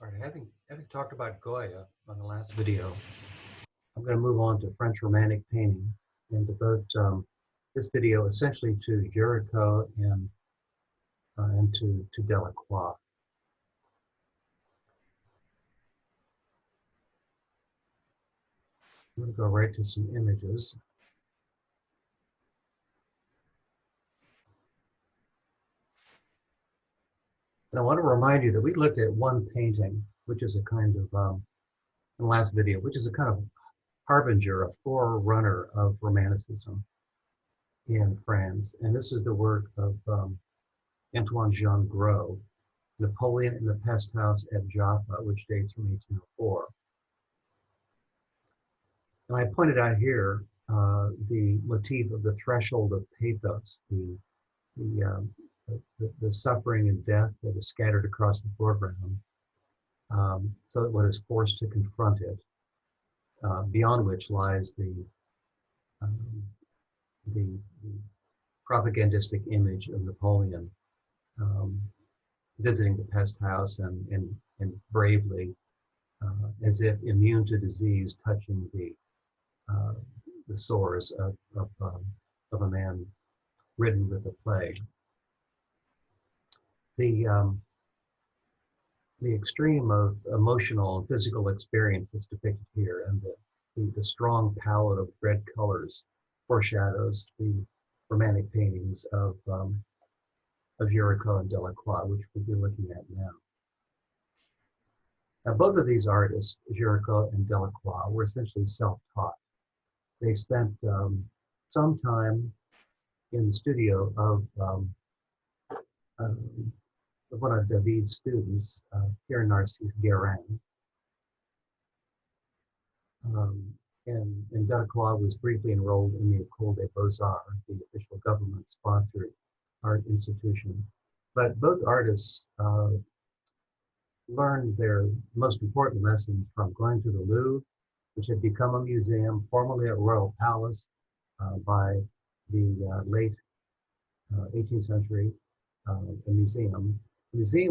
All right, having talked about Goya on the last video, I'm going to move on to French Romantic painting and devote this video essentially to Gericault and to Delacroix. I'm going to go right to some images. And I want to remind you that we looked at one painting, which is a kind of, in the last video, which is a kind of harbinger, a forerunner of Romanticism in France. And this is the work of Antoine Jean Gros, Napoleon in the Pest House at Jaffa, which dates from 1804. And I pointed out here the motif of the threshold of pathos, the suffering and death that is scattered across the foreground, so that one is forced to confront it, beyond which lies the propagandistic image of Napoleon visiting the pest house and bravely, as if immune to disease, touching the sores of a man ridden with the plague. The extreme of emotional and physical experience is depicted here, and the strong palette of red colors foreshadows the Romantic paintings of Gericault and Delacroix, which we'll be looking at now. Now, both of these artists, Gericault and Delacroix, were essentially self-taught. They spent some time in the studio of one of David's students, Pierre Narcisse Guérin. And Delacroix was briefly enrolled in the École des Beaux-Arts, the official government-sponsored art institution. But both artists learned their most important lessons from going to the Louvre, which had become a museum, formerly a royal palace by the late 18th century, a museum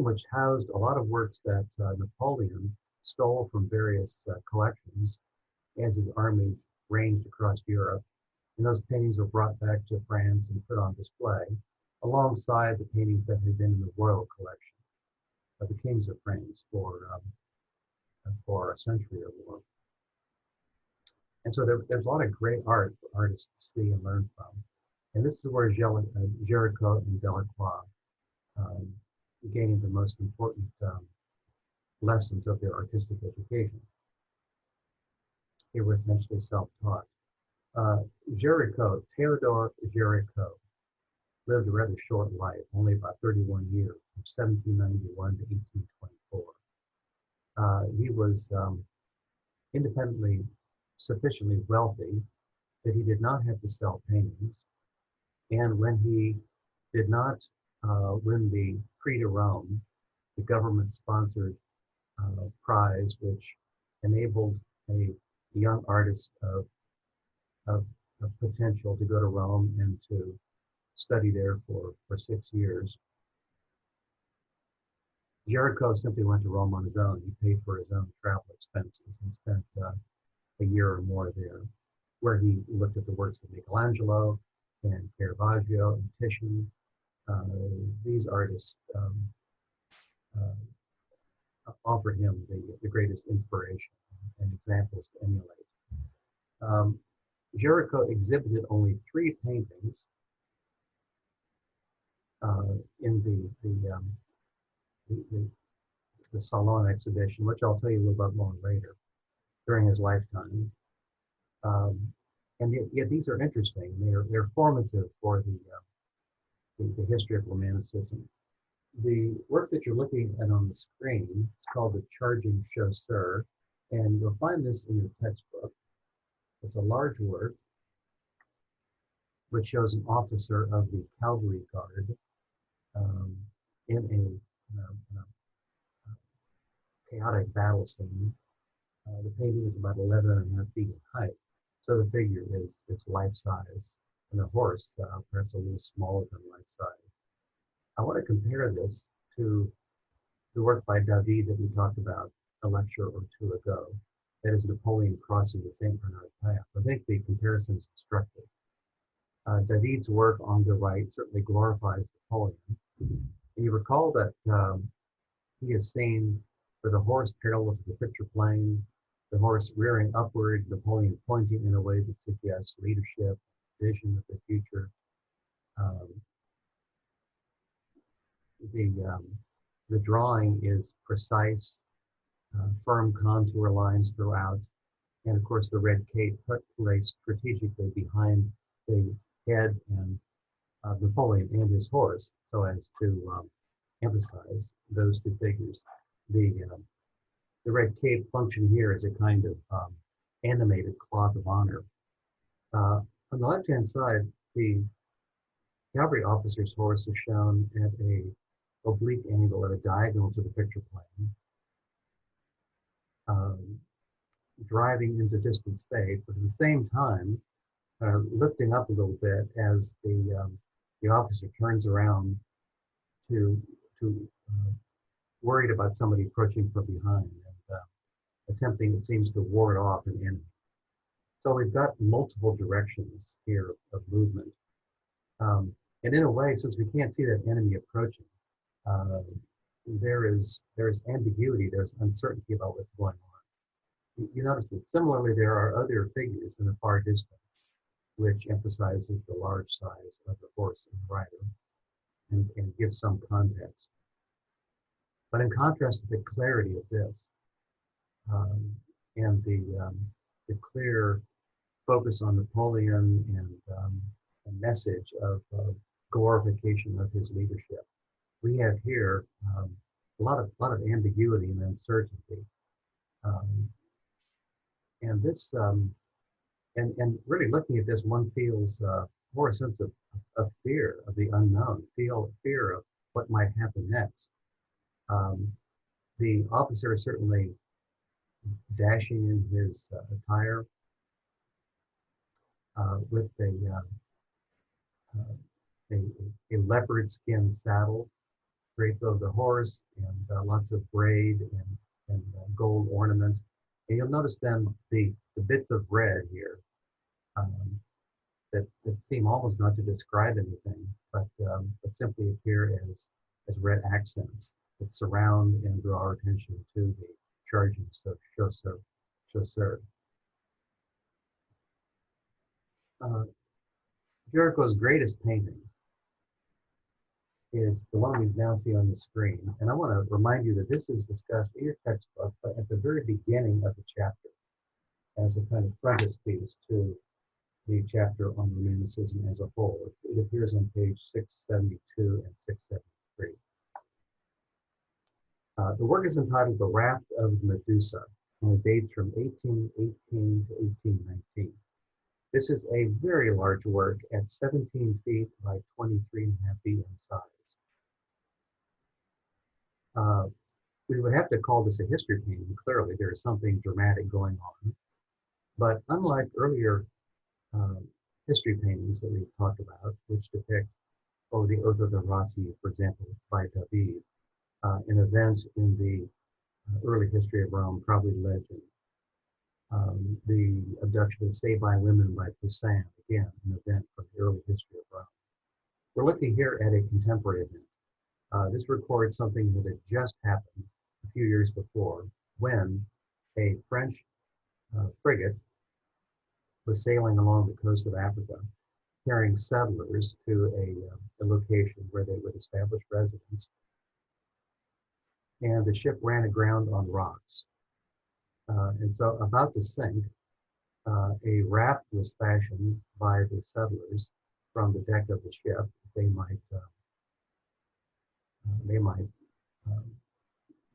which housed a lot of works that Napoleon stole from various collections as his army ranged across Europe. And those paintings were brought back to France and put on display, alongside the paintings that had been in the royal collection of the kings of France for a century or more. And so there's a lot of great art for artists to see and learn from. And this is where Gericault and Delacroix gained the most important lessons of their artistic education. They were essentially self-taught. Gericault, Théodore Gericault, lived a rather short life, only about 31 years, from 1791 to 1824. He was independently sufficiently wealthy that he did not have to sell paintings. And when he did not win the Prix de Rome, the government-sponsored prize, which enabled a young artist of potential to go to Rome and to study there for 6 years. Gericault simply went to Rome on his own. He paid for his own travel expenses and spent a year or more there, where he looked at the works of Michelangelo and Caravaggio and Titian. These artists offered him the greatest inspiration and examples to emulate. Gericault exhibited only 3 paintings in the Salon exhibition, which I'll tell you a little bit more later, during his lifetime. And yet these are interesting. They're formative for the history of Romanticism. The work that you're looking at on the screen is called The Charging Chasseur, and you'll find this in your textbook. It's a large work which shows an officer of the cavalry guard in a chaotic battle scene. The painting is about 11.5 feet in height, so the figure is life-size, and the horse perhaps a little smaller than life-size. I want to compare this to the work by David that we talked about a lecture or two ago. That is Napoleon crossing the St. Bernard Pass. I think the comparison is instructive. David's work on the right certainly glorifies Napoleon. And you recall that he is seen with a horse parallel to the picture plane, the horse rearing upward, Napoleon pointing in a way that suggests leadership, vision of the future. Um, the drawing is precise, firm contour lines throughout, and of course the red cape placed strategically behind the head and Napoleon and his horse, so as to emphasize those two figures. The red cape function here as a kind of animated cloth of honor. On the left-hand side, the cavalry officer's horse is shown at a oblique angle, at a diagonal to the picture plane, driving into distant space, but at the same time, lifting up a little bit as the officer turns around to worried about somebody approaching from behind and attempting, it seems, to ward off an enemy. So we've got multiple directions here of movement. And in a way, since we can't see that enemy approaching, there's ambiguity, there's uncertainty about what's going on. You notice that similarly, there are other figures in the far distance, which emphasizes the large size of the horse and the rider and gives some context. But in contrast to the clarity of this and the clear focus on Napoleon and a message of glorification of his leadership, we have here a lot of ambiguity and uncertainty, and this and really looking at this, one feels more a sense of fear of the unknown, fear of what might happen next. The officer is certainly dashing in his attire with a leopard skin saddle draped over the horse and lots of braid and gold ornament. And you'll notice then the bits of red here that seem almost not to describe anything, but simply appear as red accents that surround and draw our attention to the charging chasseur. Gericault's greatest painting is the one we now see on the screen. And I want to remind you that this is discussed in your textbook, but at the very beginning of the chapter as a kind of frontispiece to the chapter on Romanticism as a whole. It appears on page 672 and 673. The work is entitled The Raft of Medusa, and it dates from 1818 to 1819. This is a very large work at 17 feet by 23.5 feet in size. We would have to call this a history painting. Clearly, there is something dramatic going on. But unlike earlier history paintings that we've talked about, which depict, the Oath of the Rati, for example, by David, an event in the early history of Rome, probably legend. The abduction of Sabine women by Poussin, again, an event from the early history of Rome. We're looking here at a contemporary event. This records something that had just happened a few years before when a French frigate was sailing along the coast of Africa, carrying settlers to a location where they would establish residence. And the ship ran aground on rocks. And so about to sink, a raft was fashioned by the settlers from the deck of the ship. They might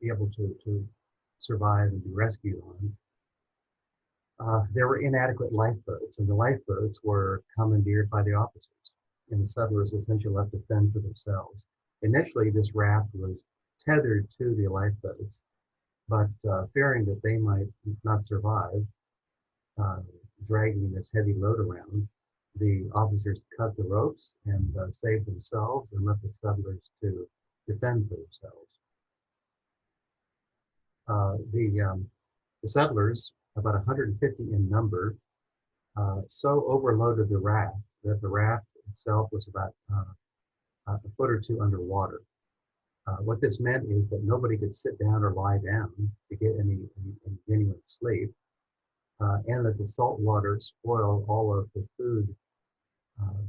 be able to survive and be rescued on. There were inadequate lifeboats, and the lifeboats were commandeered by the officers, and the settlers essentially left to fend for themselves. Initially, this raft was tethered to the lifeboats, but fearing that they might not survive, dragging this heavy load around, the officers cut the ropes and saved themselves and left the settlers to defend for themselves. The settlers, about 150 in number, so overloaded the raft that the raft itself was about a foot or two underwater. What this meant is that nobody could sit down or lie down to get any genuine sleep, and that the salt water spoiled all of the food um,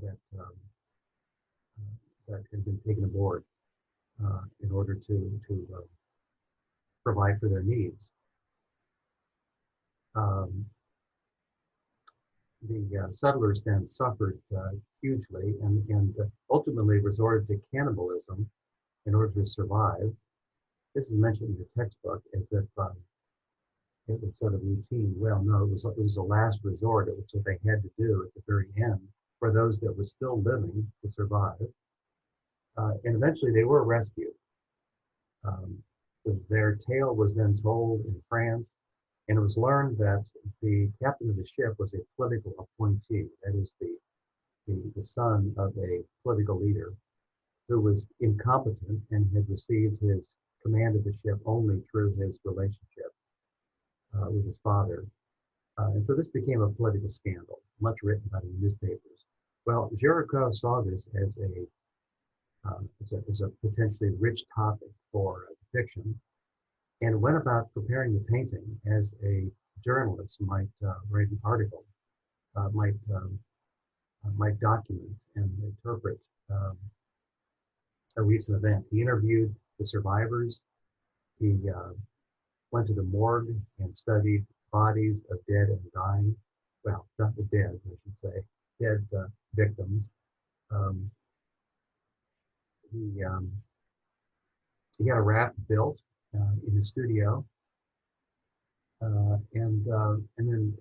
that that had been taken aboard in order to provide for their needs. Um, the settlers then suffered hugely and ultimately resorted to cannibalism in order to survive. This is mentioned in the textbook as if it was sort of routine. Well, no, it was a last resort. It was what they had to do at the very end for those that were still living to survive. And eventually they were rescued. Um, their tale was then told in France, and it was learned that the captain of the ship was a political appointee, that is the son of a political leader who was incompetent and had received his command of the ship only through his relationship with his father. And so this became a political scandal, much written about in the newspapers. Well, Gericault saw this as a potentially rich topic for fiction, and went about preparing the painting as a journalist might write an article, might document and interpret a recent event. He interviewed the survivors. He went to the morgue and studied bodies of dead and dying. Well, not the dead, I should say, dead victims. Um, he, um, he had a raft built in his studio, and then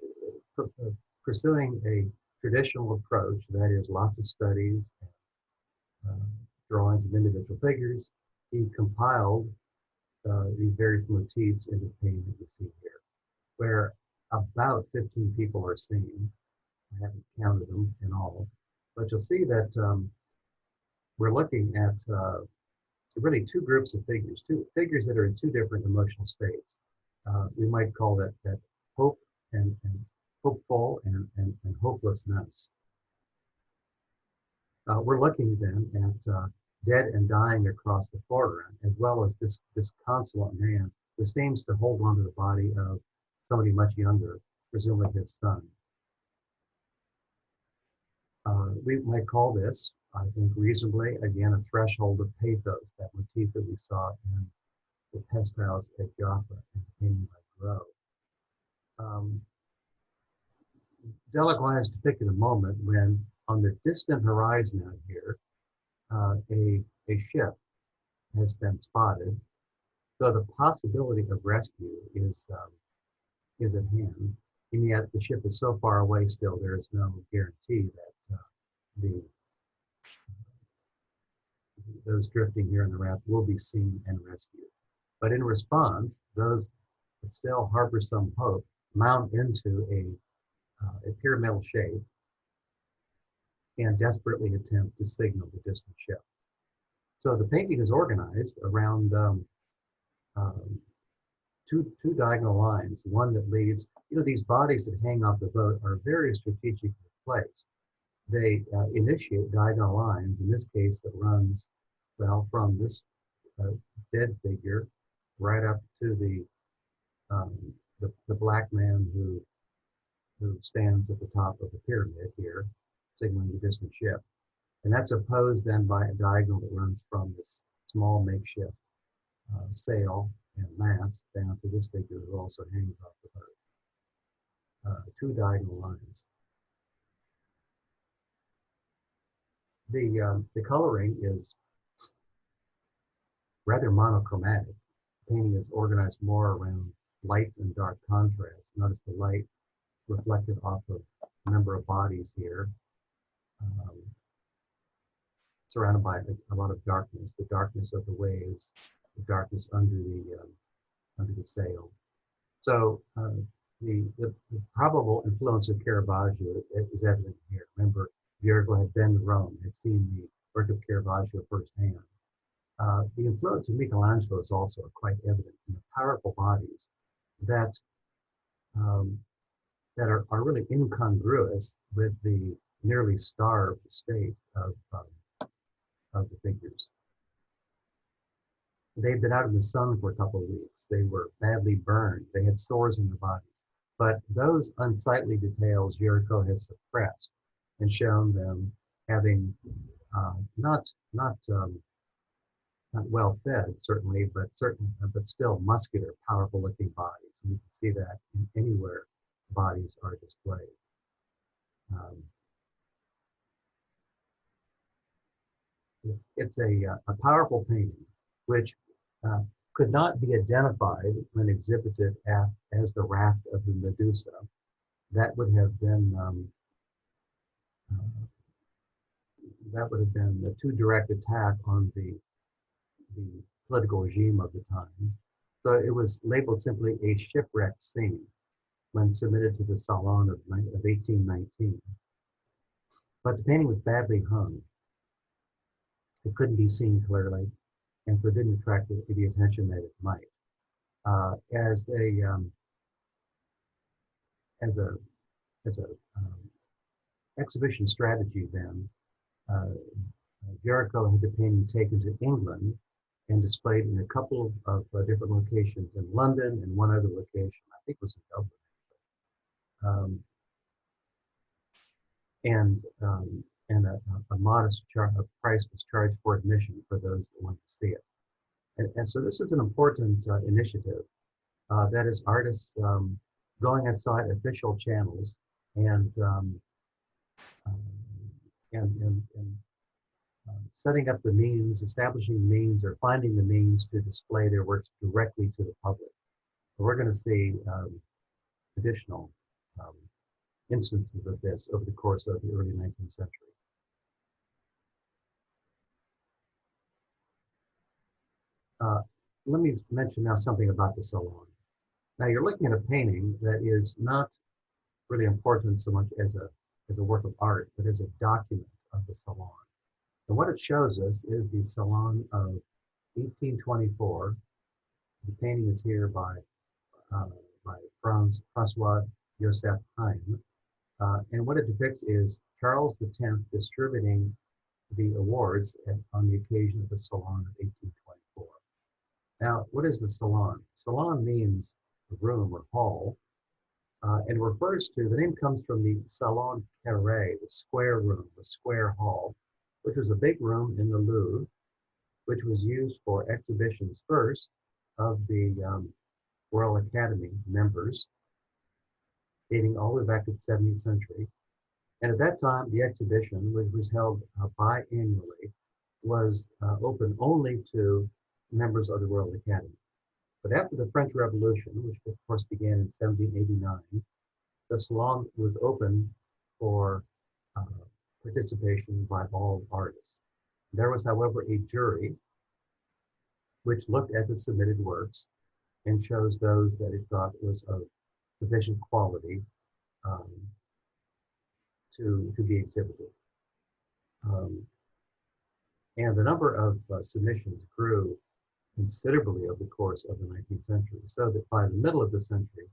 pursuing a traditional approach, that is, lots of studies, and, drawings of individual figures. He compiled these various motifs into the painting that you see here, where about 15 people are seen. I haven't counted them in all, but you'll see that we're looking at really two groups of figures, two figures that are in two different emotional states. We might call that hope and hopeful and hopelessness. We're looking then at dead and dying across the foreground, as well as this disconsolate man who seems to hold on to the body of somebody much younger, presumably his son. We might call this, I think reasonably, again, a threshold of pathos, that motif that we saw in the pest house at Jaffa and the painting by Gros. Delacroix has depicted a moment when, on the distant horizon out here, a ship has been spotted, so the possibility of rescue is at hand, and yet the ship is so far away still, there is no guarantee that those drifting here in the raft will be seen and rescued. But in response, those that still harbor some hope mount into a pyramidal shape and desperately attempt to signal the distant ship. So the painting is organized around two diagonal lines, one that leads, these bodies that hang off the boat are very strategically placed. They initiate diagonal lines, in this case that runs, well, from this dead figure right up to the black man who stands at the top of the pyramid here, signaling the distant ship. And that's opposed then by a diagonal that runs from this small makeshift sail and mast down to this figure who also hangs off the boat. Two diagonal lines. The coloring is rather monochromatic. The painting is organized more around lights and dark contrast. Notice the light reflected off of a number of bodies here, surrounded by a lot of darkness, the darkness of the waves, the darkness under the sail. So the probable influence of Caravaggio is evident here. Remember, Gericault had been to Rome, had seen the work of Caravaggio firsthand. the influence of Michelangelo is also quite evident in the powerful bodies that um, are really incongruous with the nearly starved state of the figures. They'd been out in the sun for a couple of weeks. They were badly burned. They had sores in their bodies. But those unsightly details Gericault has suppressed and shown them having not well fed, certainly, but still muscular, powerful looking bodies. And you can see that in anywhere bodies are displayed. Um, it's a powerful painting, which uh, could not be identified when exhibited as the raft of the Medusa. That would have been uh, a too direct attack on the political regime of the time. So it was labeled simply a shipwreck scene when submitted to the Salon of 1819. But the painting was badly hung. It couldn't be seen clearly, and so it didn't attract the attention that it might. As a as a as a exhibition strategy, then Gericault had the painting taken to England and displayed in a couple of different locations in London and one other location, I think it was in Dublin. And a modest price was charged for admission for those that wanted to see it. And so this is an important initiative. That is artists going outside official channels and setting up the means, establishing means, or finding the means to display their works directly to the public. So we're going to see additional instances of this over the course of the early 19th century. Let me mention now something about the Salon. Now you're looking at a painting that is not really important so much as a work of art, but as a document of the Salon. And what it shows us is the Salon of 1824. The painting is here by Francois Joseph Heim. And what it depicts is Charles X distributing the awards on the occasion of the Salon of 1824. Now, what is the Salon? Salon means room or hall, and refers to, the name comes from the Salon Carré, the square room, the square hall, which was a big room in the Louvre, which was used for exhibitions first of the Royal Academy members, dating all the way back to the 17th century. And at that time, the exhibition, which was held biannually, was open only to members of the Royal Academy. But after the French Revolution, which of course began in 1789, the Salon was open for participation by all artists. There was, however, a jury which looked at the submitted works and chose those that it thought was of sufficient quality to be exhibited. And the number of submissions grew considerably over the course of the 19th century, so that by the middle of the century,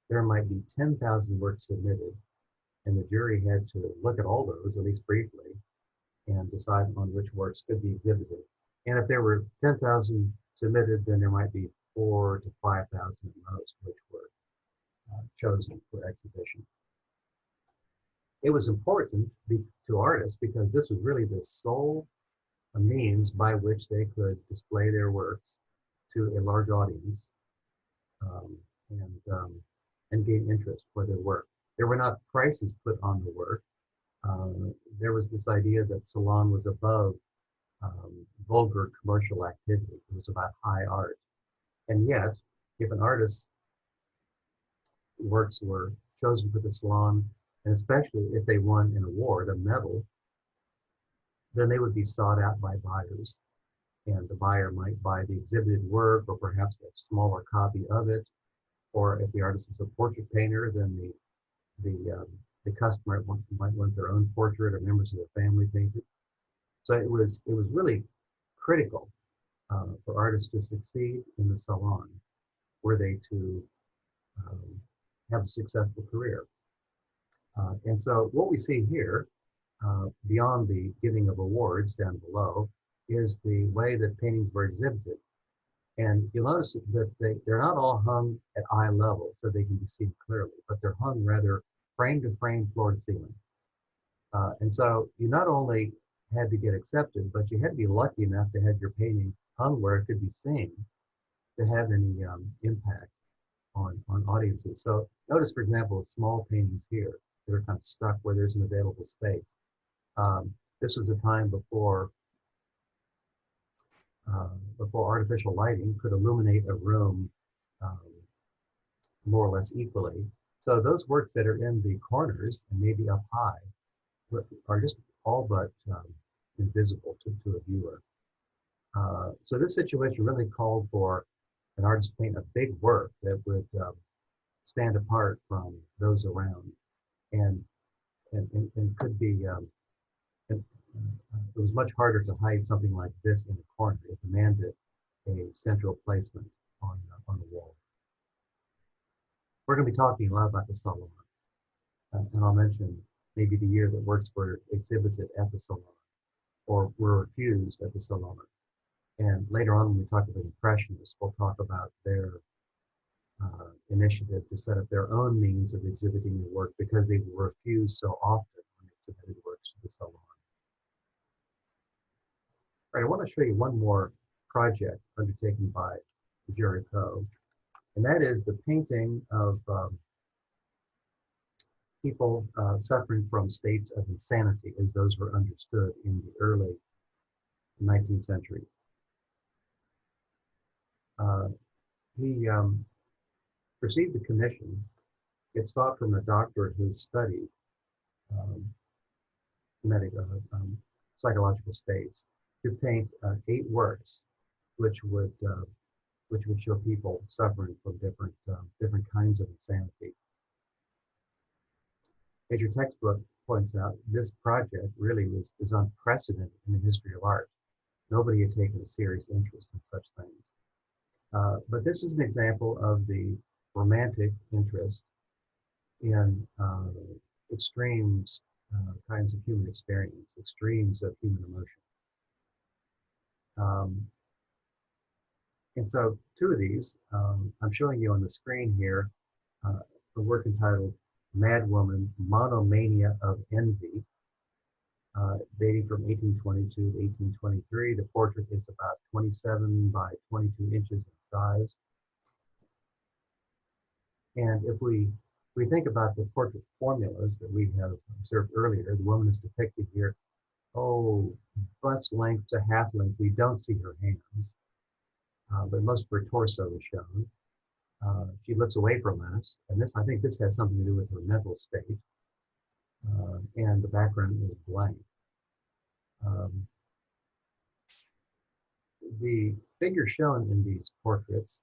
there might be 10,000 works submitted, and the jury had to look at all those, at least briefly, and decide on which works could be exhibited. And if there were 10,000 submitted, then there might be 4,000 to 5,000 at most, which were chosen for exhibition. It was important to artists because this was really the sole means by which they could display their works to a large audience and gain interest for their work. There were not prices put on the work. There was this idea that Salon was above vulgar commercial activity. It was about high art. And yet, if an artist's works were chosen for the Salon, and especially if they won an award, a medal, then they would be sought out by buyers. And the buyer might buy the exhibited work or perhaps a smaller copy of it. Or if the artist was a portrait painter, then the customer might want their own portrait or members of their family painted. So it was really critical for artists to succeed in the salon, were they to um, have a successful career. And so what we see here, beyond the giving of awards down below, is the way that paintings were exhibited. And you'll notice that they're not all hung at eye level so they can be seen clearly, but they're hung rather frame to frame, floor to ceiling. And so you not only had to get accepted, but you had to be lucky enough to have your painting hung where it could be seen to have any impact on audiences. So notice, for example, small paintings here that are kind of stuck where there's an available space. This was a time before artificial lighting could illuminate a room um, more or less equally. So those works that are in the corners and maybe up high are just all but invisible to a viewer. So this situation really called for an artist to paint a big work that would stand apart from those around, and could be. And, it was much harder to hide something like this in a corner. It demanded a central placement on the wall. We're going to be talking a lot about the salon, and I'll mention maybe the year that works were exhibited at the salon or were refused at the salon. And later on, when we talk about Impressionists, we'll talk about their initiative to set up their own means of exhibiting the work because they were refused so often when they submitted works to the salon. All right, I want to show you one more project undertaken by Gericault, and that is the painting of people suffering from states of insanity as those were understood in the early 19th century. He received a commission. It's thought from a doctor who studied psychological states to paint 8 works, which would show people suffering from different kinds of insanity. As your textbook points out, this project really is unprecedented in the history of art. Nobody had taken a serious interest in such things. But this is an example of the romantic interest in extremes kinds of human experience, extremes of human emotion. And so 2 of these, I'm showing you on the screen here, a work entitled Mad Woman, Monomania of Envy, dating from 1822 to 1823. The portrait is about 27 by 22 inches in size. And if we think about the portrait formulas that we have observed earlier, the woman is depicted here, bust length to half length. We don't see her hands, but most of her torso is shown. She looks away from us, and I think this has something to do with her mental state. And the background is blank. The figures shown in these portraits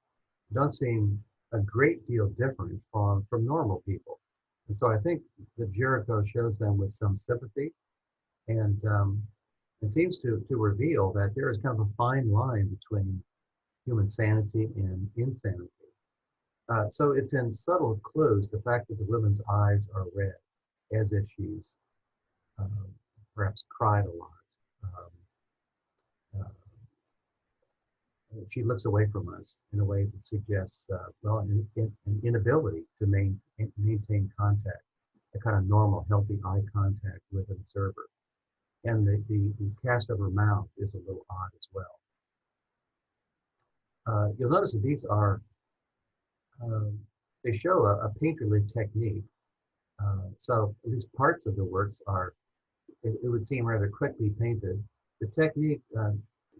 don't seem a great deal different from normal people. And so I think that Gericault shows them with some sympathy, and it seems to reveal that there is kind of a fine line between human sanity and insanity. So it's in subtle clues, the fact that the woman's eyes are red, as if she's perhaps cried a lot. She looks away from us in a way that suggests, an inability to maintain contact, a kind of normal, healthy eye contact with an observer. And the cast of her mouth is a little odd as well. You'll notice that these are, they show a painterly technique. So at least parts of the works are, it would seem rather quickly painted. The technique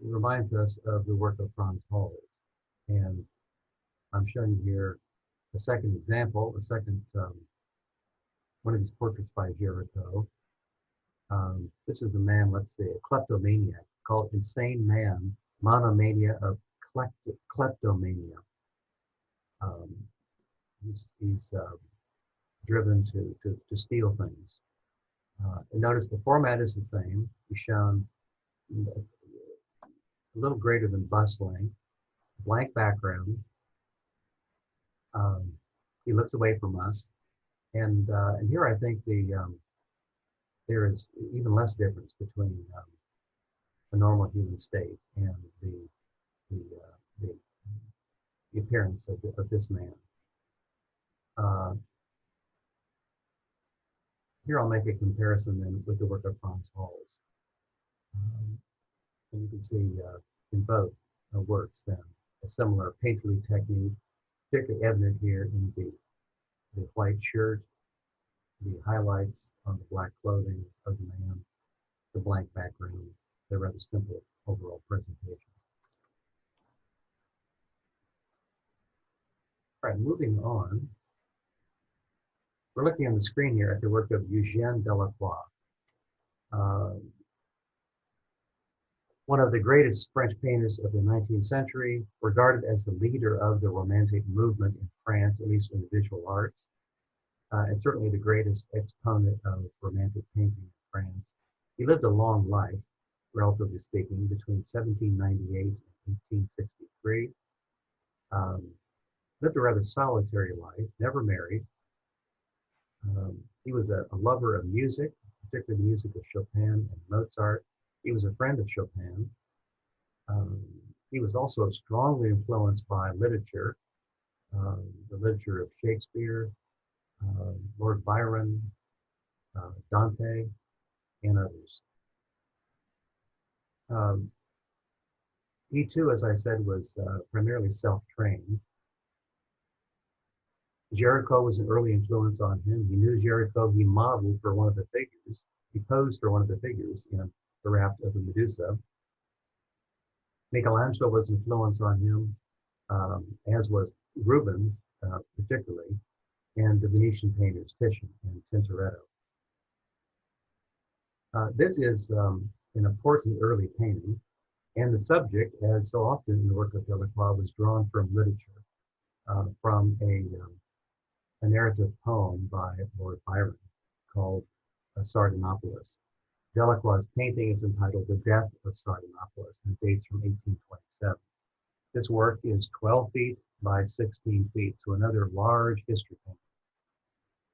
reminds us of the work of Frans Hals. And I'm showing you here a second example, one of these portraits by Gericault. This is the man, let's see, a kleptomaniac, called Insane Man, Monomania of Kleptomania. He's driven to steal things. And notice the format is the same. He's shown a little greater than bust length, blank background. Um, he looks away from us, and here I think there is even less difference between the normal human state and the, the, the appearance of this man. Uh, Here I'll make a comparison then with the work of Franz Hals. Um, and you can see in both works then a similar painterly technique, particularly evident here in the white shirt, the highlights on the black clothing of the man, the blank background, the rather simple overall presentation. All right, moving on. We're looking on the screen here at the work of Eugène Delacroix, uh, one of the greatest French painters of the 19th century, regarded as the leader of the Romantic movement in France, at least in the visual arts, and certainly the greatest exponent of Romantic painting in France. He lived a long life, relatively speaking, between 1798 and 1863. Lived a rather solitary life, never married. He was a lover of music, particularly the music of Chopin and Mozart. He was a friend of Chopin. He was also strongly influenced by literature, the literature of Shakespeare, Lord Byron, Dante, and others. He too, as I said, was primarily self-trained. Gericault was an early influence on him. He knew Gericault. He modeled for one of the figures. He posed for one of the figures in the Raft of the Medusa. Michelangelo was influenced on him, as was Rubens, particularly, and the Venetian painters Titian and Tintoretto. This is an important early painting, and the subject, as so often in the work of Delacroix, was drawn from literature, from a narrative poem by Lord Byron called Sardanapalus. Delacroix's painting is entitled The Death of Sardanapalus and dates from 1827. This work is 12 feet by 16 feet, so another large history painting.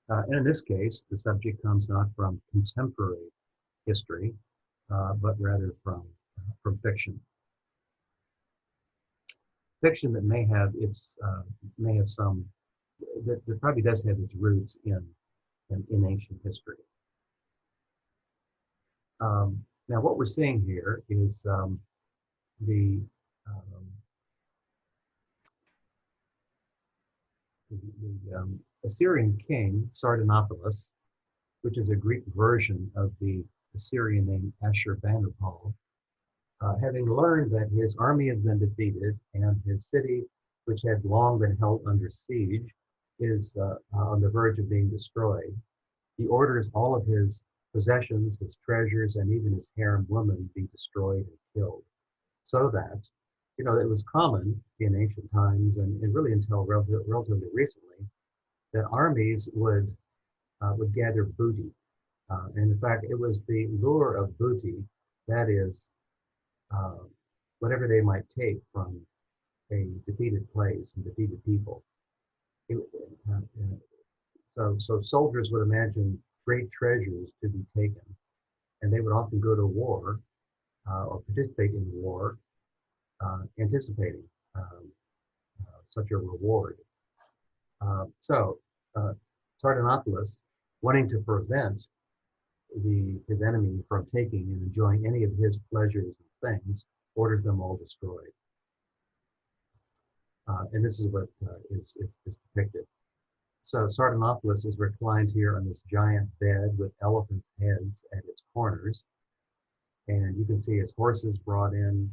And in this case, the subject comes not from contemporary history, but rather from fiction. Fiction that may have some, that probably does have its roots in ancient history. Now, what we're seeing here is the Assyrian king Sardanapalus, which is a Greek version of the Assyrian name Ashurbanipal, having learned that his army has been defeated and his city, which had long been held under siege, is on the verge of being destroyed. He orders all of his possessions, his treasures, and even his harem women be destroyed and killed. So that, it was common in ancient times and really until relatively recently, that armies would gather booty. And in fact, it was the lure of booty, that is, whatever they might take from a defeated place and defeated people. So soldiers would imagine great treasures to be taken, and they would often go to war or participate in war, anticipating such a reward. Sardanapalus, wanting to prevent his enemy from taking and enjoying any of his pleasures and things, orders them all destroyed. And this is what is depicted. So Sardanapalus is reclined here on this giant bed with elephant heads at its corners. And you can see his horses brought in.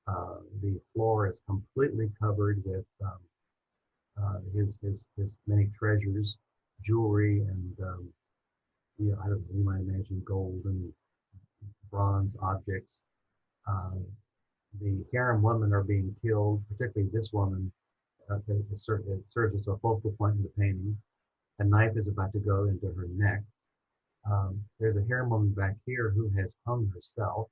The floor is completely covered with his many treasures, jewelry, and I don't know, you might imagine gold and bronze objects. The harem women are being killed, particularly this woman. It serves as a focal point in the painting. A knife is about to go into her neck. There's a harem woman back here who has hung herself.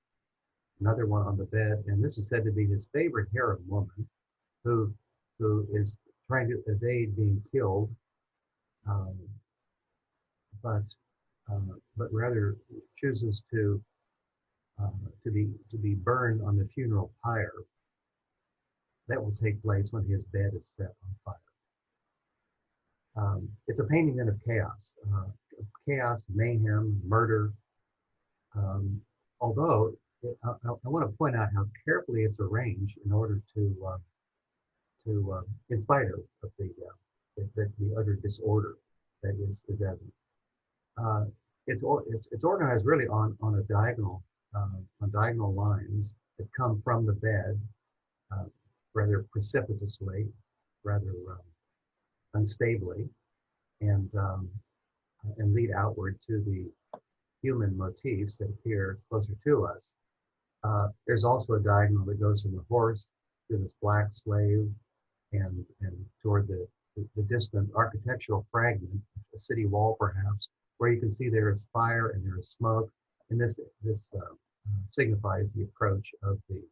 another one on the bed, and this is said to be his favorite harem woman, who who is trying to evade being killed, um, but but rather chooses to be burned on the funeral pyre that will take place when his bed is set on fire. It's a painting then of chaos, mayhem, murder. Um, although I want to point out how carefully it's arranged in order in spite of the utter disorder that is evident. Uh, it's organized really on a diagonal on diagonal lines that come from the bed uh, rather precipitously, rather unstably, and and lead outward to the human motifs that appear closer to us. There's also a diagonal that goes from the horse to this black slave and toward the distant architectural fragment, a city wall perhaps, where you can see there is fire and there is smoke, and this signifies the approach of the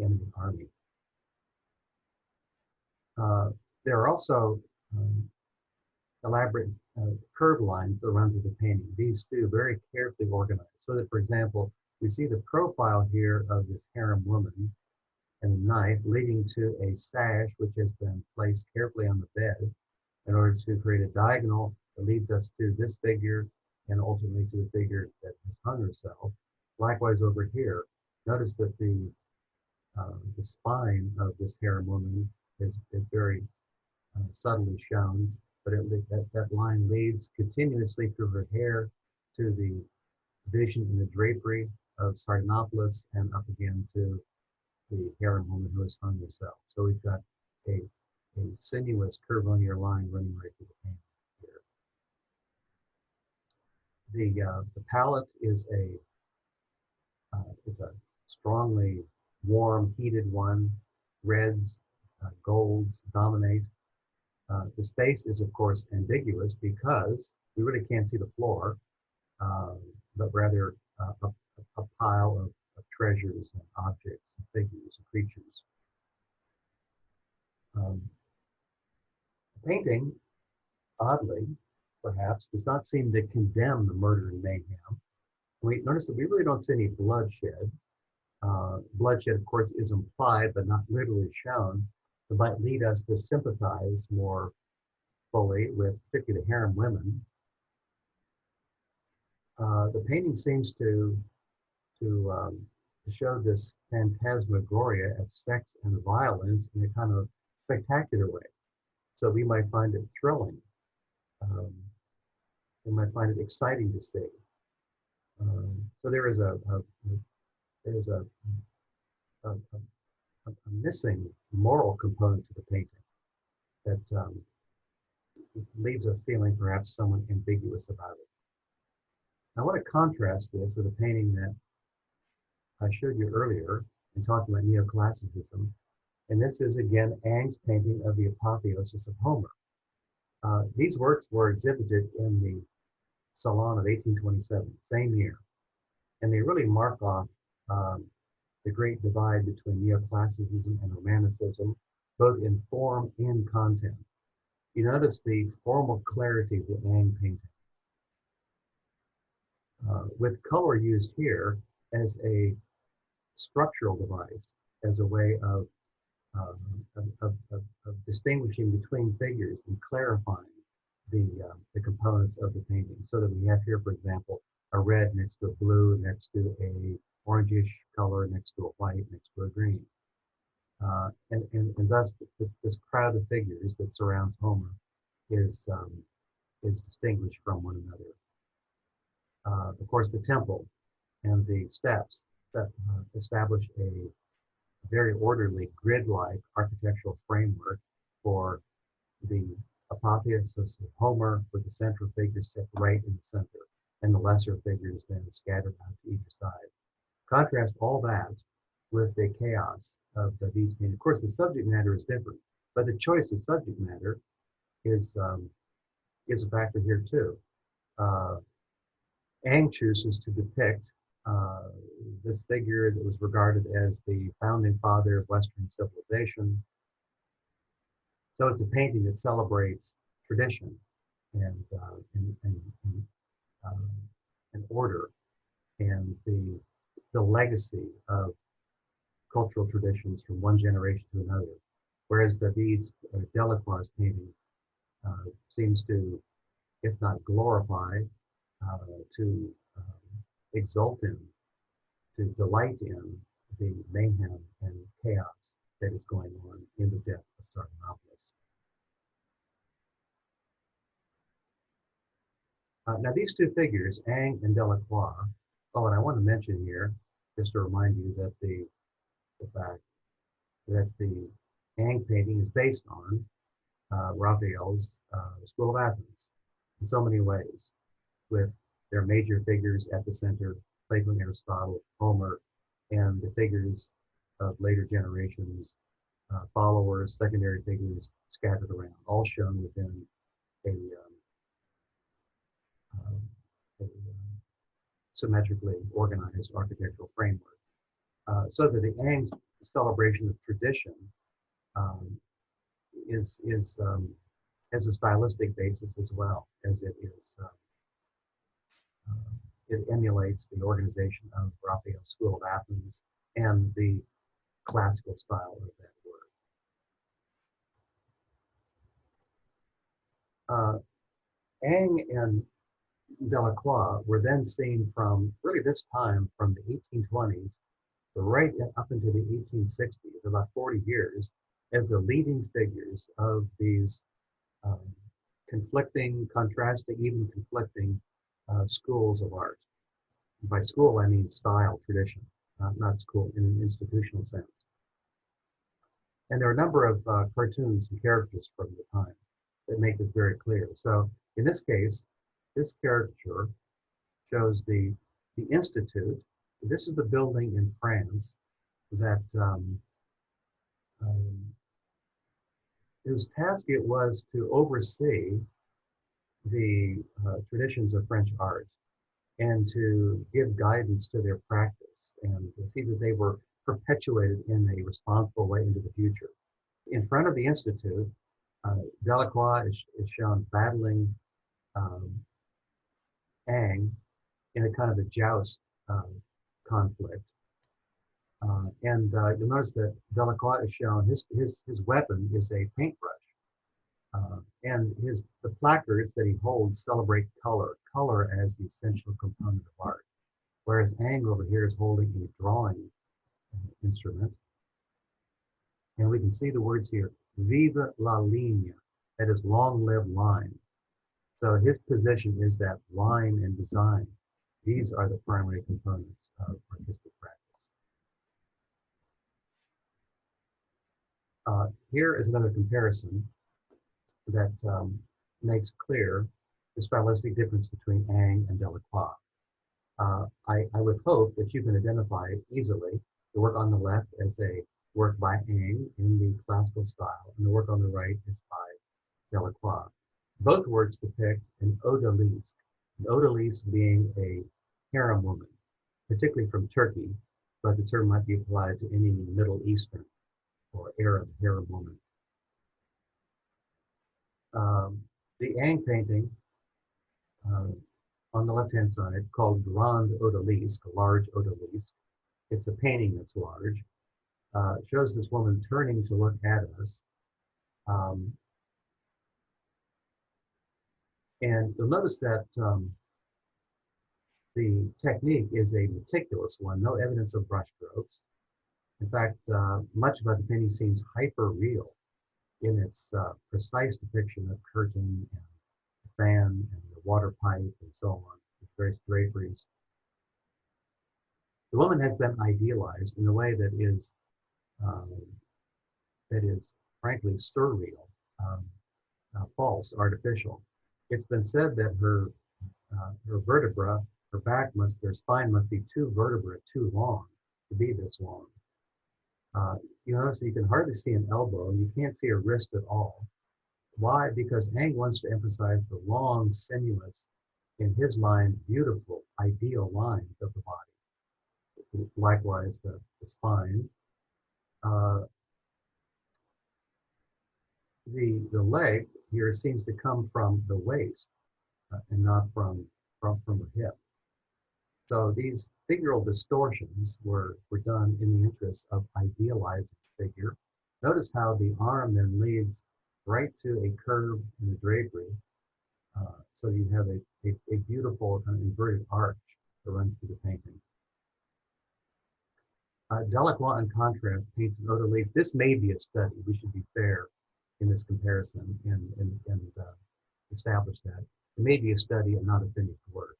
enemy army. There are also elaborate curved lines that run through the painting. These two very carefully organized, so that, for example, we see the profile here of this harem woman and a knife leading to a sash which has been placed carefully on the bed in order to create a diagonal that leads us to this figure and ultimately to the figure that has hung herself. Likewise over here, notice that the spine of this harem woman is very subtly shown, but that line leads continuously through her hair to the vision in the drapery of Sardanapalus and up again to the harem woman who has hung herself. So we've got a sinuous curvilinear line running right through the painting here. The palette is a strongly warm, heated one. Reds, golds dominate. The space is, of course, ambiguous because we really can't see the floor, but rather a pile of treasures and objects and figures and creatures. The painting, oddly, perhaps, does not seem to condemn the murder and mayhem. We notice that we really don't see any bloodshed. Bloodshed, of course, is implied but not literally shown. It might lead us to sympathize more fully with particularly the harem women. The painting seems to show this phantasmagoria of sex and violence in a kind of spectacular way. So we might find it thrilling. We might find it exciting to see. So there is a missing moral component to the painting that leaves us feeling perhaps somewhat ambiguous about it. I want to contrast this with a painting that I showed you earlier in talking about neoclassicism, and this is again Ingres' painting of the Apotheosis of Homer. These works were exhibited in the Salon of 1827, same year, and they really mark off the great divide between neoclassicism and Romanticism, both in form and content. You notice the formal clarity of the Ingres painting, with color used here as a structural device, as a way of distinguishing between figures and clarifying the components of the painting. So that we have here, for example, a red next to a blue, next to a orangish color, next to a white, next to a green. And thus this crowd of figures that surrounds Homer is distinguished from one another. Of course, the temple and the steps that establish a very orderly, grid-like architectural framework for the Apotheosis of Homer, with the central figure set right in the center, and the lesser figures then scattered out to either side. Contrast all that with the chaos of these paintings. Of course, the subject matter is different, but the choice of subject matter is a factor here too. Ingres chooses to depict uh, this figure that was regarded as the founding father of Western civilization. So it's a painting that celebrates tradition and, uh, and order and the legacy of cultural traditions from one generation to another. Whereas David's Delacroix painting seems to, if not glorify, to exult in, to delight in the mayhem and chaos that is going on in the death of Sardanapalus. Now these two figures, Ang and Delacroix, oh, and I want to mention here, just to remind you that the fact that the Ang painting is based on Raphael's School of Athens in so many ways, with their major figures at the center, Plato and Aristotle, Homer, and the figures of later generations, followers, secondary figures scattered around, all shown within a, a symmetrically organized architectural framework. So that the Ang's celebration of tradition um, is has a stylistic basis as well as it is. It emulates the organization of Raphael's School of Athens and the classical style of that work. Ang and Delacroix were then seen from really this time from the 1820s right up into the 1860s, about 40 years, as the leading figures of these um, conflicting, contrasting, even conflicting schools of art. By school, I mean style, tradition, not school in an institutional sense. And there are a number of cartoons and characters from the time that make this very clear. So in this case, this caricature shows the Institute. This is the building in France that whose task it was to oversee the traditions of French art and to give guidance to their practice and to see that they were perpetuated in a responsible way into the future. In front of the Institute, Delacroix is shown battling Ang in a kind of a joust conflict. You'll notice that Delacroix is shown, his weapon is a paintbrush. And the placards that he holds celebrate color as the essential component of art. Whereas Ang over here is holding a drawing instrument. And we can see the words here, Viva la linea, that is long live line. So his position is that line and design. These are the primary components of artistic practice. Here is another comparison that makes clear the stylistic difference between Ang and Delacroix. I would hope that you can identify easily the work on the left as a work by Ang in the classical style, and the work on the right is by Delacroix. Both works depict an odalisque, an odalisque being a harem woman, particularly from Turkey, but the term might be applied to any Middle Eastern or Arab harem woman. The Ang painting on the left-hand side, called Grande Odalisque, a large odalisque. It's a painting that's large. Shows this woman turning to look at us. And you'll notice that the technique is a meticulous one, no evidence of brushstrokes. In fact, much about the painting seems hyper-real in its precise depiction of curtain and fan and the water pipe and so on, with various draperies. The woman has been idealized in a way that is frankly surreal, false, artificial. It's been said that her vertebra, her spine must be 2 vertebrae too long to be this long. You notice you can hardly see an elbow, and you can't see a wrist at all. Why? Because Ang wants to emphasize the long, sinuous, in his mind, beautiful, ideal lines of the body. likewise the spine. Uh, the leg here seems to come from the waist and not from the hip. So these figural distortions were done in the interest of idealizing the figure. Notice how the arm then leads right to a curve in the drapery. So you have a beautiful kind of inverted arch that runs through the painting. Delacroix, in contrast, paints an odalisque. This may be a study. We should be fair in this comparison and establish that. It may be a study and not a finished work.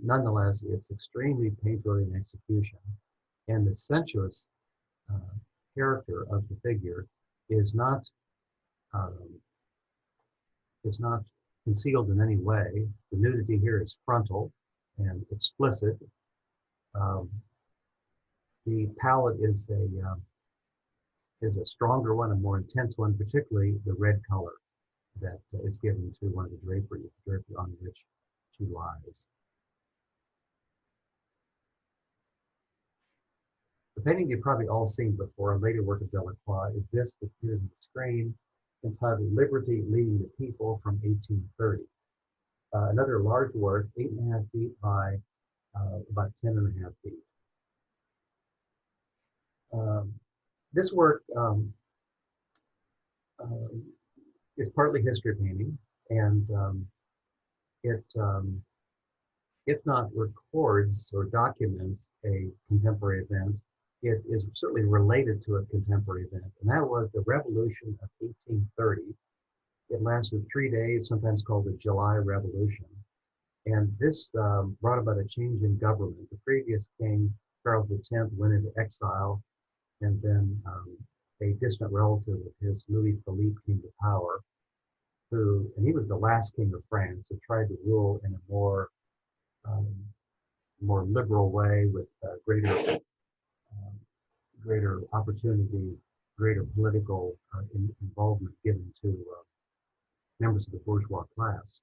Nonetheless, it's extremely painterly in execution, and the sensuous character of the figure is not um, concealed in any way. The nudity here is frontal and explicit. Um, the palette is a stronger one, a more intense one, particularly the red color that is given to one of the drapery on which she lies. The painting you've probably all seen before, a later work of Delacroix, is this that appears on the screen, entitled Liberty Leading the People from 1830. Another large work, 8.5 feet by about 10.5 feet. This work is partly history painting, and it, if not records or documents a contemporary event, it is certainly related to a contemporary event, and that was the Revolution of 1830. It lasted 3 days, sometimes called the July Revolution. And this brought about a change in government. The previous king, Charles X, went into exile, and then a distant relative of his, Louis Philippe, came to power, and he was the last king of France, who tried to rule in a more liberal way with greater opportunity, greater political involvement given to members of the bourgeois class.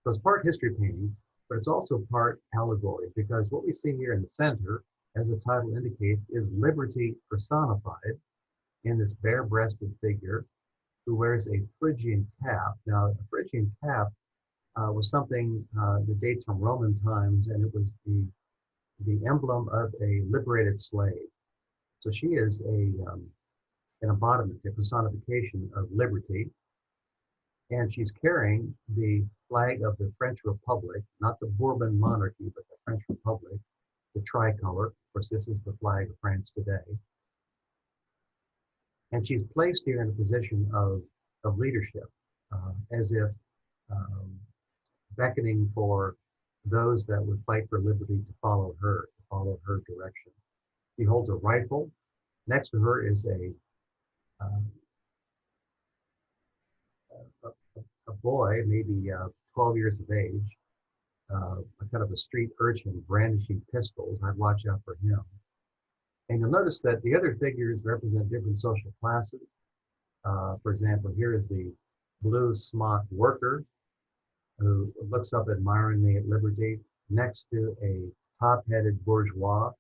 So it's part history painting, but it's also part allegory, because what we see here in the center, as the title indicates, is liberty personified in this bare-breasted figure who wears a Phrygian cap. Now, a Phrygian cap was something that dates from Roman times, and it was the emblem of a liberated slave. So she is an embodiment, a personification of liberty, and she's carrying the flag of the French Republic, not the Bourbon monarchy, but the French Republic, the tricolor. Of course, this is the flag of France today. And she's placed here in a position of leadership, as if beckoning for those that would fight for liberty to follow her direction. She holds a rifle. Next to her is a boy, maybe 12 years of age, a kind of a street urchin brandishing pistols. I'd watch out for him. And you'll notice that the other figures represent different social classes. For example, here is the blue smock worker who looks up admiringly at liberty, next to a top-headed bourgeois,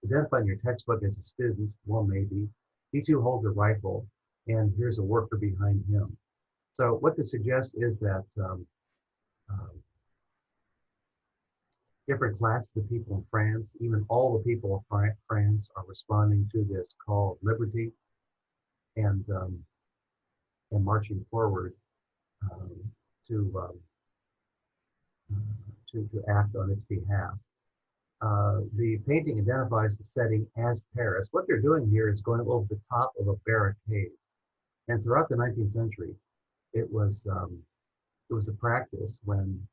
identified in your textbook as a student, well, maybe. He too holds a rifle, and here's a worker behind him. So what this suggests is that different classes of people in France, even all the people of France, are responding to this call of liberty and marching forward to act on its behalf. The painting identifies the setting as Paris. What they're doing here is going over the top of a barricade. And throughout the 19th century, it was a practice when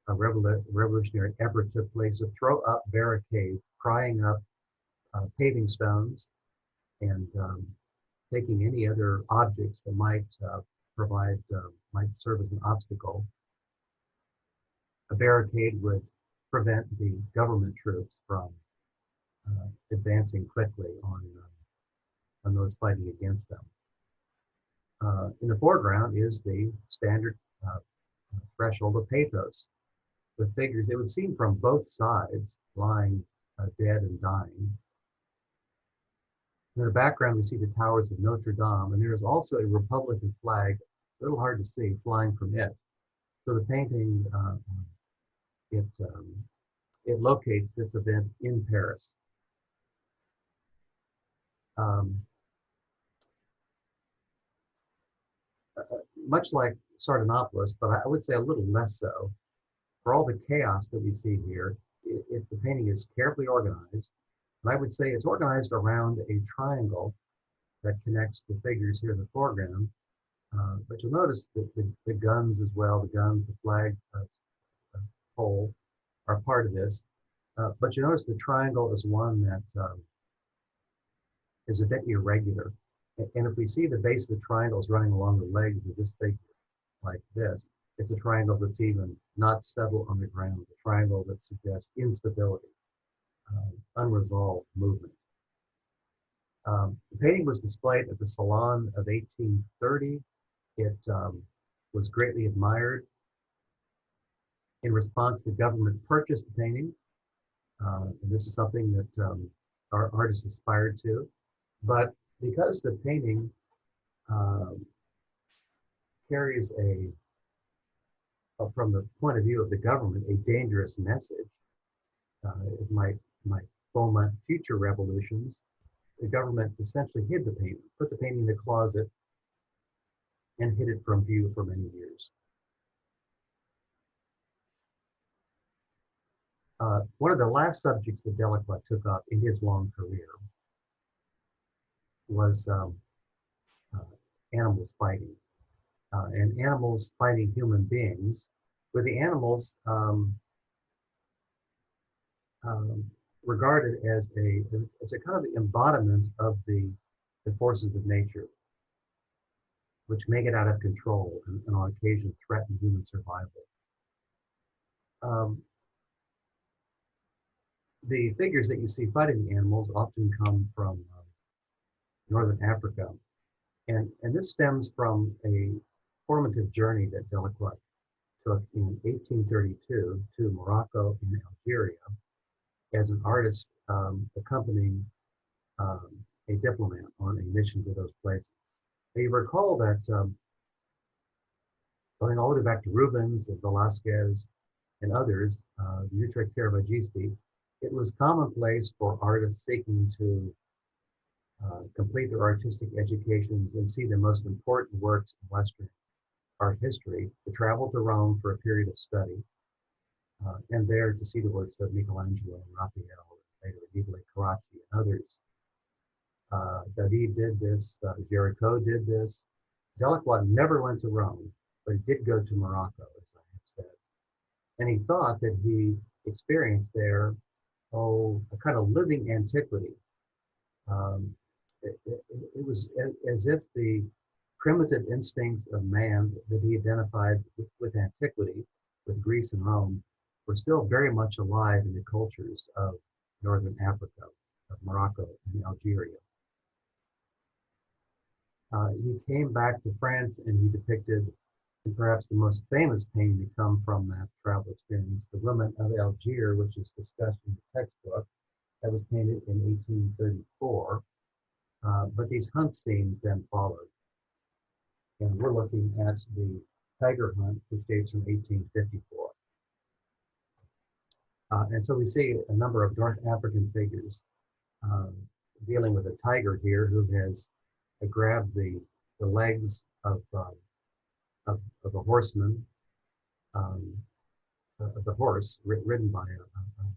a revolutionary effort took place to throw up barricades, prying up paving stones, and taking any other objects that might might serve as an obstacle. A barricade would prevent the government troops from advancing quickly on those fighting against them. In the foreground is the standard threshold of pathos. with figures, it would seem from both sides, lying dead and dying. In the background, we see the towers of Notre Dame, and there is also a Republican flag, a little hard to see, flying from it. So the painting, it locates this event in Paris. Much like Sardanapalus, but I would say a little less so. For all the chaos that we see here, if the painting is carefully organized, and I would say it's organized around a triangle that connects the figures here in the foreground. But you'll notice that the guns as well, the guns, the flag pole are part of this. But you notice the triangle is one that is a bit irregular. And if we see the base of the triangles running along the legs of this figure, like this, it's a triangle that's even not settled on the ground, a triangle that suggests instability, unresolved movement. The painting was displayed at the Salon of 1830. It was greatly admired. In response, the government purchased the painting. And this is something that our artists aspired to. But because the painting carries from the point of view of the government, a dangerous message, it might foment future revolutions, the government essentially hid the painting, put the painting in the closet, and hid it from view for many years. One of the last subjects that Delacroix took up in his long career was animals fighting, and animals fighting human beings, with the animals regarded as a kind of embodiment of the forces of nature, which may get out of control and on occasion threaten human survival. The figures that you see fighting the animals often come from northern Africa, and this stems from a formative journey that Delacroix took in 1832 to Morocco and Algeria as an artist accompanying a diplomat on a mission to those places. Now you recall that going all the way back to Rubens and Velasquez and others, the Utrecht Caravaggiste, it was commonplace for artists seeking to complete their artistic educations and see the most important works in Western art history, to travel to Rome for a period of study, and there to see the works of Michelangelo, Raphael, later Nibali Carracci, and others. David did this, Gericault did this. Delacroix never went to Rome, but he did go to Morocco, as I have said. And he thought that he experienced there, a kind of living antiquity. It was as if the primitive instincts of man that he identified with antiquity, with Greece and Rome, were still very much alive in the cultures of northern Africa, of Morocco and Algeria. He came back to France and he depicted, and perhaps the most famous painting to come from that travel experience, the Women of Algiers, which is discussed in the textbook, that was painted in 1834. But these hunt scenes then followed. And we're looking at the tiger hunt, which dates from 1854. And so we see a number of North African figures dealing with a tiger here who has grabbed the legs of a horseman, of the horse, ridden by a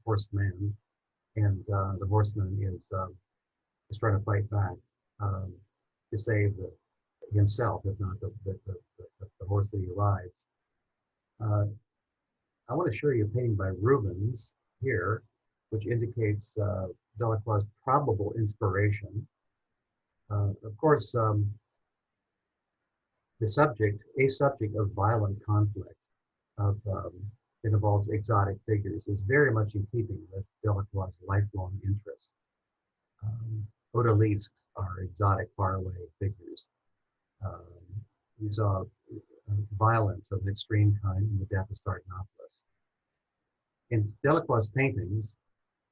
horseman, and the horseman is trying to fight back to save himself, if not the horse that he rides. I want to show you a painting by Rubens here, which indicates Delacroix's probable inspiration. Of course, a subject of violent conflict, it involves exotic figures, is very much in keeping with Delacroix's lifelong interest. Odalisques are exotic, faraway figures. We saw violence of an extreme kind in the death of Sardanapalus. In Delacroix's paintings,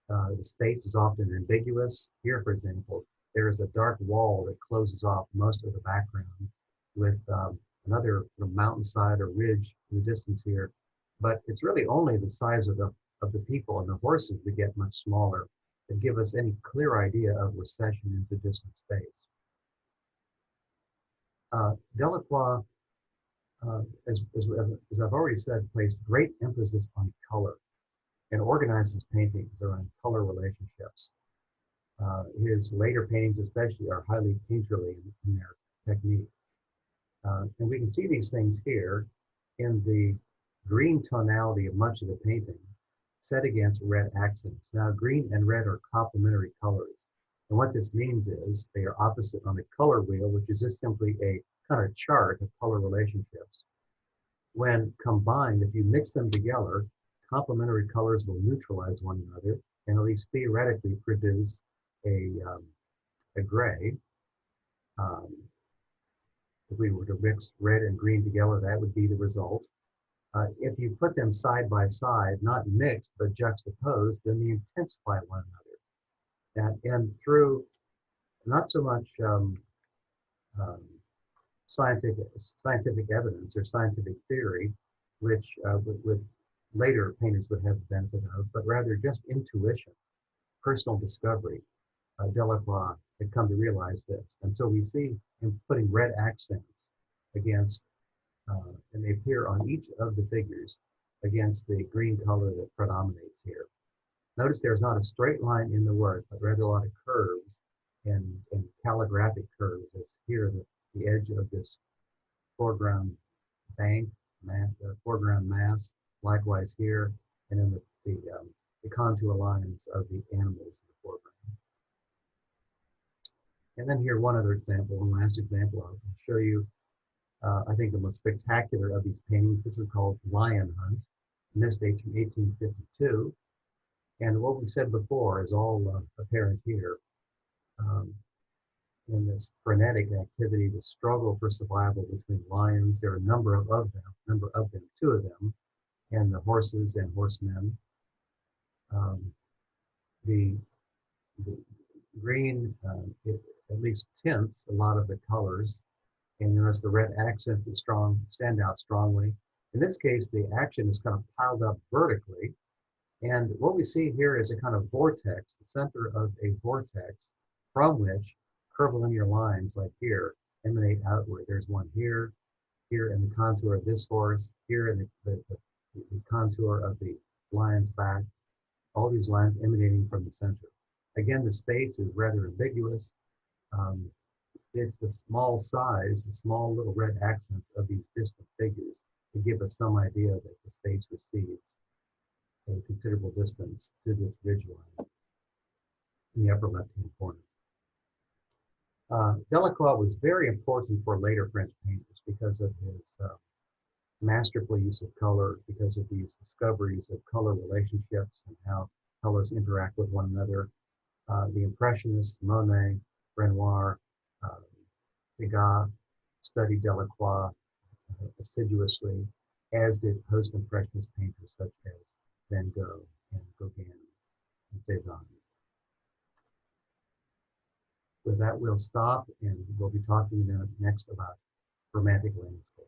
the space is often ambiguous. Here, for example, there is a dark wall that closes off most of the background with another mountainside or ridge in the distance here. But it's really only the size of the people and the horses that get much smaller that give us any clear idea of recession into distant space. Delacroix, as I've already said, placed great emphasis on color and organizes paintings around color relationships. His later paintings especially are highly painterly in their technique. And we can see these things here in the green tonality of much of the painting set against red accents. Now, green and red are complementary colors. And what this means is they are opposite on the color wheel, which is just simply a kind of chart of color relationships. When combined, if you mix them together, complementary colors will neutralize one another and at least theoretically produce a gray. If we were to mix red and green together, that would be the result. If you put them side by side, not mixed, but juxtaposed, then they intensify one another. And through not so much scientific evidence or scientific theory, which with later painters would have the benefit of, but rather just intuition, personal discovery. Delacroix had come to realize this. And so we see him putting red accents against, and they appear on each of the figures against the green color that predominates here. Notice there's not a straight line in the work, but rather a lot of curves and calligraphic curves, as here the edge of this foreground bank, foreground mass, likewise here, and then the contour lines of the animals in the foreground. And then here, one other example, one last example. I'll show you, I think, the most spectacular of these paintings. This is called Lion Hunt, and this dates from 1852. And what we said before is all apparent here. In this frenetic activity, the struggle for survival between lions, there are a number of them, two of them, and the horses and horsemen. The green, at least tints a lot of the colors, and notice the red accents that stand out strongly. In this case, the action is kind of piled up vertically, and what we see here is a kind of vortex, the center of a vortex, from which curvilinear lines, like here, emanate outward. There's one here, here in the contour of this horse, here in the contour of the lion's back, all these lines emanating from the center. Again, the space is rather ambiguous. It's the small size, the small little red accents of these distant figures to give us some idea that the space recedes a considerable distance to this ridge line in the upper left-hand corner. Delacroix was very important for later French painters because of his masterful use of color, because of these discoveries of color relationships and how colors interact with one another. The Impressionists, Monet, Renoir, Degas studied Delacroix assiduously, as did post-impressionist painters such as Van Gogh and Gauguin and Cézanne. With that, we'll stop, and we'll be talking next about romantic landscape.